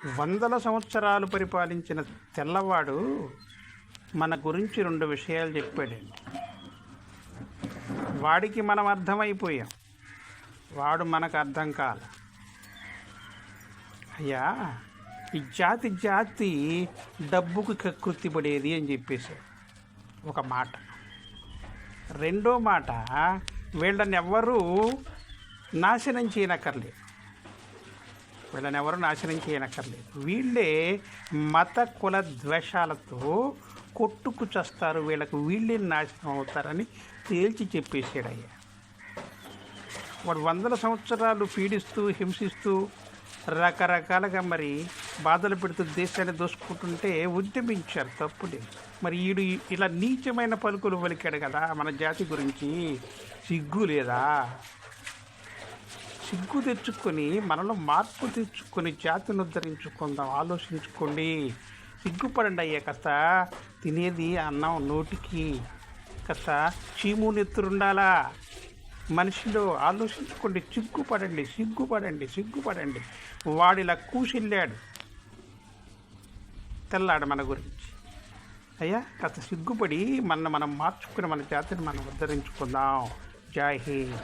వందల సంవత్సరాలు పరిపాలించిన తెల్లవాడు మన గురించి 2 విషయాలు చెప్పాడండి. వాడికి మనం అర్థమైపోయాం, వాడు మనకు అర్థం కాల. అయ్యా, ఈ జాతి డబ్బుకు కకృతి పడేది అని చెప్పేశాడు ఒక మాట. రెండో మాట, వీళ్ళని ఎవ్వరూ నాశనం చేయనక్కర్లేదు, వీళ్ళే మత కుల ద్వేషాలతో కొట్టుకు చస్తారు, వీళ్ళకు వీళ్ళే నాశనం అవుతారని తేల్చి చెప్పేసాడయ్యా. వాడు వందల సంవత్సరాలు పీడిస్తూ హింసిస్తూ రకరకాలుగా మరి బాధలు పెడుతూ దేశాన్ని దోసుకుంటుంటే ఉద్యమించారు, తప్పులేదు. మరి ఈడు ఇలా నీచమైన పలుకులు పలికాడు కదా మన జాతి గురించి. సిగ్గు లేదా? సిగ్గు తెచ్చుకొని మనలో మార్పు తెచ్చుకొని జాతిని ఉద్ధరించుకుందాం, ఆలోచించుకోండి. సిగ్గుపడండి అయ్యా. కాస్త తినేది అన్నం నోటికి కాస్త చీము నెత్తురుండాలా మనిషిలో. ఆలోచించుకోండి, సిగ్గుపడండి. వాడిలా కూసిల్లాడు తెల్లాడు మన గురించి. అయ్యా, కాస్త సిగ్గుపడి మనం మార్చుకుని మన జాతిని మనం ఉద్ధరించుకుందాం. జై హింద్.